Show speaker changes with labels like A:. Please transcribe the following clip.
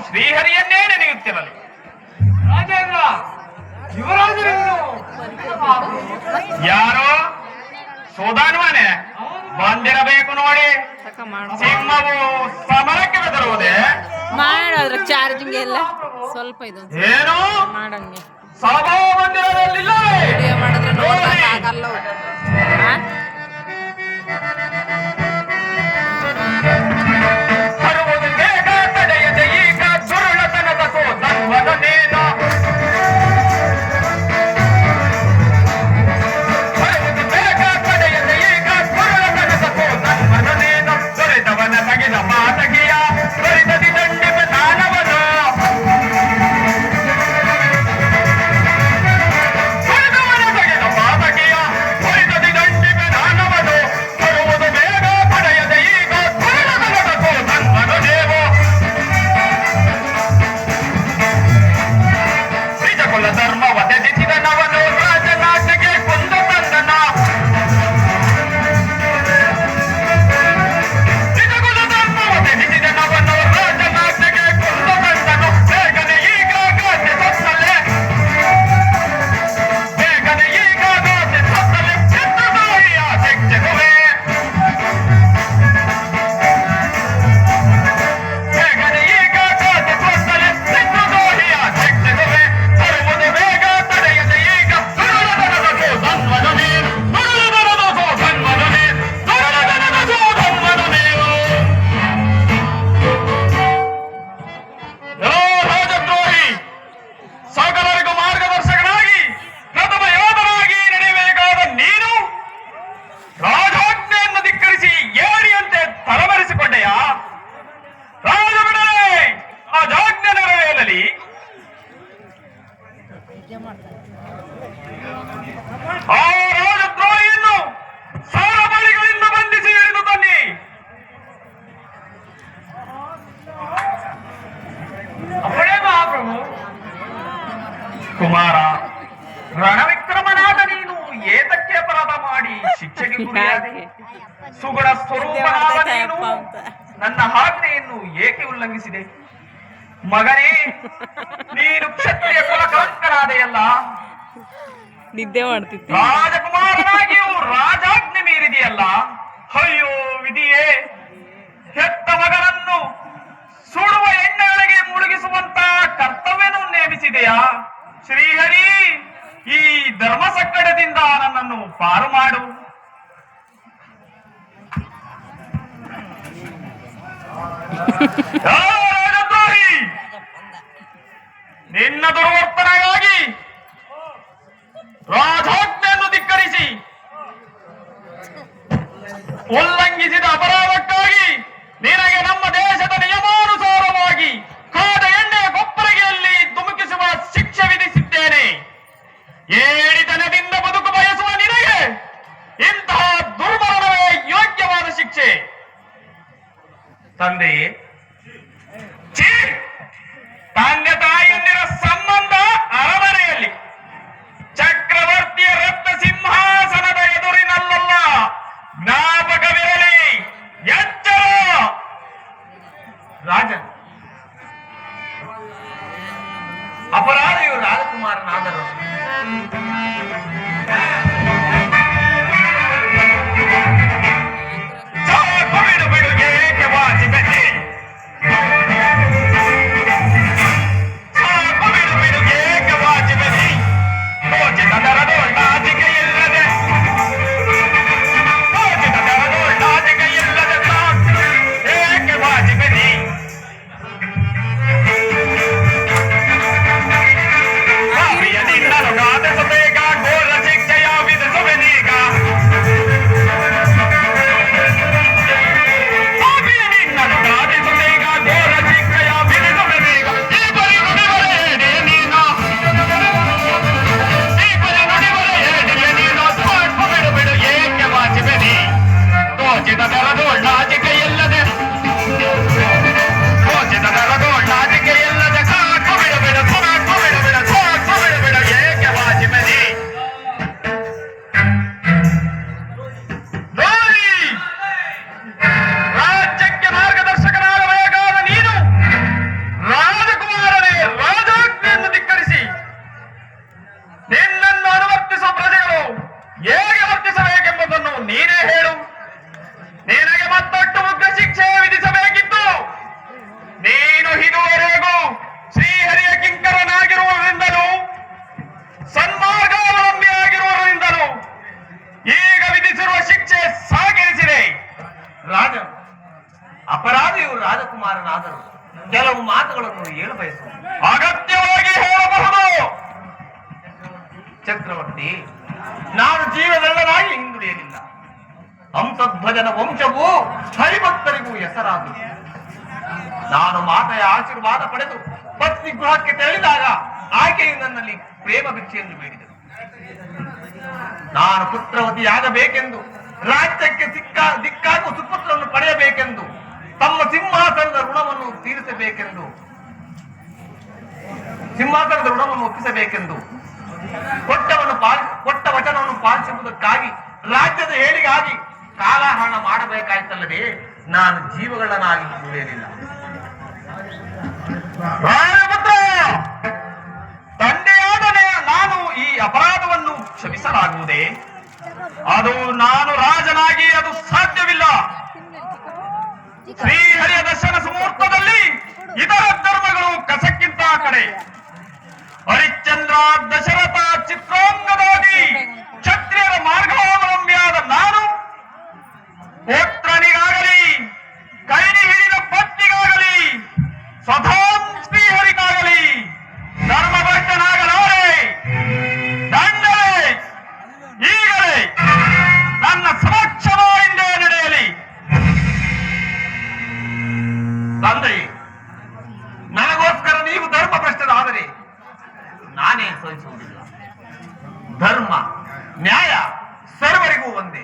A: ಶ್ರೀಹರಿಯನ್ನೇ ನೆನೆಯುತ್ತಿರಲಿ.
B: ರಾಜೇಂದ್ರ, ಯುವರಾಜರನ್ನು
A: ಯಾರೋ ಸೋದಾನ್ವಾನೆ ಬಂದಿರಬೇಕು ನೋಡಿ. ಸಿಂಹವು ಸಮರಕ್ಕೆ ಬೆದರುವುದೇ?
C: ಮಾಡೋದ್ರ ಚಾರ್ಜಿಂಗ್ ಎಲ್ಲ ಸ್ವಲ್ಪ ಇದು
A: ಏನು
C: ಮಾಡಂಗೆ
A: ಸಭಾ ಮಂದಿರದಲ್ಲಿಲ್ಲವೇ?
C: ವಿಡಿಯೋ ಮಾಡಿದ್ರೆ ನೋಡ್ದಂಗೆ ಆಗಲ್ಲ.
A: ಬರುವುದು ಬೇಗ ತಡೆಯದೆ ಈಗ ಸುರುಳತನದ ಸೋದನ್ವನೇನು. ಬರುವುದು ಬೇಗ ತಡೆಯದೆ ಈಗ ಸುರುಳತನದ ಸೋದನ್ವನೇನು. ದೊರೆತವನ ತಗಿದ ಪಾತಕಿಯ ದೊರೆತದಿ ದಂಡಿಪ ದಾನವನು. ದೊರೆತವನ ತಗಿದ ಪಾತಕಿಯ ದೊರೆತದಿ ದಂಡಿಪ ದಾನವನು. ಬರುವುದು ಬೇಗ ತಡೆಯದೆ ಈಗ ಸುರುಳತನದ ಸೋದನ್ವನೇನು. ನಿಜಕುಲ ಧರ್ಮವ ತ್ಯಜಿಸಿದನವನು ರಾಜನಾಟಕ್ಕೆ ಕೊಂದು ತಂದನ. ನಿಜಕುಲ ಧರ್ಮವ ತ್ಯಜಿಸಿದನವನು ರಾಜನಾಟಕ್ಕೆ ಕೊಂದು ತಂದನು. ಬೇಗನೆ ಈಗ ಗಾದೆ ಸತ್ತಲೆ, ಬೇಗನೆ ಈಗ ಗಾದೆ ಸತ್ತಲೆ ಚಿತ್ರದಾರಿಯ ತೆಗೆದುವೆ. ಬೇಗನೆ ಈಗ ಗಾದೆ ಸತ್ತಲೆ ಚಿತ್ರದಾರಿಯ ತೆಗೆದುವೆ. ಬರುವುದು ಬೇಗ ತಡೆಯದೆ ಈಗ ಸುರುಳತನದ ಸೋದನ್ವನು ನೀನು. ಸುರುಳತನದ ಸೋದನ್ವನು ನೀನು. ಸುರುಳತನದ ಸೋದನ್ವನು ನೀನು. ಎಲ್ಲೋ ರಾಜದ್ರೋಹಿ, ಸಕಲರಿಗೂ ಮಾರ್ಗದರ್ಶಕನಾಗಿ ಪ್ರಥಮ ಯೋಧನಾಗಿ ನಡೆಯಬೇಕಾದ ನೀನು ರಾಜಾಜ್ಞೆಯನ್ನು ಧಿಕ್ಕರಿಸಿ ಏಳಿಯಂತೆ ತಲೆಮರೆಸಿಕೊಂಡೆಯಾ? ರಾಜ ಬಿಡಲೇ, ಆ ಜಾಜ್ಞೆ ನೆರವೇರಲಿ. ಆ ರಾಜದ್ರೋಹಿಯನ್ನು ಸರಬಳಿಗಳಿಂದ ಬಂಧಿಸಿ ಹಿಡಿದು ತನ್ನಿ.
B: ಅವಳೇ ಮಹಾಪ್ರಭು.
A: ಕುಮಾರ, ರಣವಿಕ್ರಮನಾದ ನೀನು ಏತಕ್ಕೆ ಅಪರಾಧ ಮಾಡಿ ಶಿಕ್ಷೆಗೆ ಗುರಿಯಾದೆ? ಸುಗುಣ ಸ್ವರೂಪನಾದ ನೀನು ನನ್ನ ಆಜ್ಞೆಯನ್ನು ಏಕೆ ಉಲ್ಲಂಘಿಸಿದೆ? ಮಗನೇ, ನೀನು ಕ್ಷತ್ರಿಯ ಕುಲಕಳಂಕನಾದೆಯಲ್ಲ.
C: ನಿದ್ದೆ ಮಾಡ್ತಿತ್ತು.
A: ರಾಜಕುಮಾರನಾಗಿಯೂ ರಾಜಾಜ್ಞೆ ಮೀರಿದೆಯಲ್ಲ. ಅಯ್ಯೋ ವಿಧಿಯೇ, ಹೆತ್ತ ಮಗನನ್ನು ಸುಡುವ ಎಣ್ಣೆಯೊಳಗೆ ಮುಳುಗಿಸುವಂತ ಕರ್ತವ್ಯವನ್ನು ನೇಮಿಸಿದೆಯಾ? ಶ್ರೀಹರಿ, ಈ ಧರ್ಮ ಸಂಕಟದಿಂದ ನನ್ನನ್ನು ಪಾರು ಮಾಡು. ಆ ರಾಜದ್ರೋಹಿ, ನಿನ್ನ ದುರ್ವರ್ತನೆಗಾಗಿ ರಾಜಾಜ್ಞೆಯನ್ನು ಧಿಕ್ಕರಿಸಿ ಉಲ್ಲಂಘಿಸಿದ ಅಪರಾಧಕ್ಕಾಗಿ ನಿನಗೆ ನಮ್ಮ ದೇಶದ ನಿಯಮಾನುಸಾರವಾಗಿ ಕಾದ ಎಣ್ಣೆಯ ಕೊಪ್ಪರಿಗೆಯಲ್ಲಿ ಧುಮುಕಿಸುವ ಶಿಕ್ಷೆ ವಿಧಿಸಿದ್ದೇನೆ. ಏಳಿತನದಿಂದ ಬದುಕು ಬಯಸುವ ನಿನಗೆ ಇಂತಹ ದುರ್ಮರಣವೇ ಯೋಗ್ಯವಾದ ಶಿಕ್ಷೆ. ತಂದೆಯೇ, ಛೀ! ತಂದೆ ತಾಯಿಯಂದಿರ ಸಂಬಂಧ ಅರಮನೆಯಲ್ಲಿ, ಚಕ್ರವರ್ತಿಯ ರತ್ನ ಸಿಂಹಾಸನದ ಎದುರಿನಲ್ಲ. ಜ್ಞಾಪಕವಿರಲಿ, ಎಚ್ಚರ. ರಾಜನ್, ಅಪರಾಧಿಯು ರಾಜಕುಮಾರನಾದರು. ಚಾಕು ಬಿಡು ಬಿಡು ಏಕೆ ವಾಚಿಪತಿ? ಚಾಕು ಬಿಡು ಬಿಡು ಏಕೆ ವಾಚಿಪತಿ? ತೋಚಿದ ದರದೊಳ್ಳಾಚಿಕೆ ಇಲ್ಲದೆ, ತೋಚಿದ ದರದೊಳ್ಳಾಚಿಕೆ ಇಲ್ಲದೆ ಏಕೆ ವಾಚಿಪತಿ?
D: ರಾಜಕುಮಾರನಾದರೂ ಕೆಲವು ಮಾತುಗಳನ್ನು ಹೇಳಬಯಸುವ.
A: ಅಗತ್ಯವಾಗಿ ಹೇಳಬಹುದು.
D: ಚಕ್ರವರ್ತಿ, ನಾನು ಜೀವವೆಲ್ಲನಾಗಿ ಹಿಂದುಳಿಯಲಿಲ್ಲ. ಹಂಸಧ್ವಜನ ವಂಶವು ಹರಿಭಕ್ತರಿಗೂ ಹೆಸರಾದುದು. ನಾನು ಮಾತೆಯ ಆಶೀರ್ವಾದ ಪಡೆದು ಪತ್ನಿ ಗೃಹಕ್ಕೆ ತೆರಳಿದಾಗ ಆಕೆಯು ನನ್ನಲ್ಲಿ ಪ್ರೇಮ ಭಿಕ್ಷೆಯನ್ನು ಬೇಡಿದಳು. ನಾನು ಪುತ್ರವತಿಯಾಗಬೇಕೆಂದು, ರಾಜ್ಯಕ್ಕೆ ದಿಕ್ಕಾಗುವ ಸುಪುತ್ರವನ್ನು ಪಡೆಯಬೇಕೆಂದು, ತಮ್ಮ ಸಿಂಹಾಸನದ ಋಣವನ್ನು ಒಪ್ಪಿಸಬೇಕೆಂದು ಕೊಟ್ಟ ವಚನವನ್ನು ಪಾಲಿಸುವುದಕ್ಕಾಗಿ, ರಾಜ್ಯದ ಹೇಳಿಗಾಗಿ ಕಾಲಹರಣ ಮಾಡಬೇಕಾಯ್ತಲ್ಲದೆ ನಾನು ಜೀವಗಳನ್ನಾಗಿ ಉಳಿಯಲಿಲ್ಲ.
A: ರಾಜಪುತ್ರ, ತಂದೆಯಾದ ನಾನು ಈ ಅಪರಾಧವನ್ನು ಕ್ಷಮಿಸಲಾಗುವುದೇ? ಅದು ನಾನು ರಾಜನಾಗಿ ಅದು ಸಾಧ್ಯವಿಲ್ಲ. ಶ್ರೀಹರಿಯ ದರ್ಶನ ಸುಮುಹೂರ್ತದಲ್ಲಿ ಇತರ ಧರ್ಮಗಳು ಕಸಕ್ಕಿಂತ ಕಡೆ. ಹರಿಶ್ಚಂದ್ರ ದಶರಥ ಚಿತ್ರಾಂಗದಾಗಿ ಕ್ಷತ್ರಿಯರ ಮಾರ್ಗಾವಲಂಬಿಯಾದ ನಾನು ಪುತ್ರನಿಗಾಗಲಿ, ಕೈನಿ ಹಿಡಿದ ಪತ್ನಿಗಾಗಲಿ, ಸ್ವಧಾಂ ಶ್ರೀಹರಿಗಾಗಲಿ ಧರ್ಮಭ್ರಷ್ಟನಾಗಲಾರೆ. ದಂಡನೆ ಈಗಲೇ ನನ್ನ ಸಮಕ್ಷಮದಿಂದ ನಡೆಯಲಿ. ತಂದೆ, ನನಗೋಸ್ಕರ ನೀವು ಧರ್ಮಭ್ರಷ್ಟರಾದರೆ
D: ನಾನೇ ಸಹಿಸುವುದಿಲ್ಲ. ಧರ್ಮ ನ್ಯಾಯ ಸರ್ವರಿಗೂ ಒಂದೇ.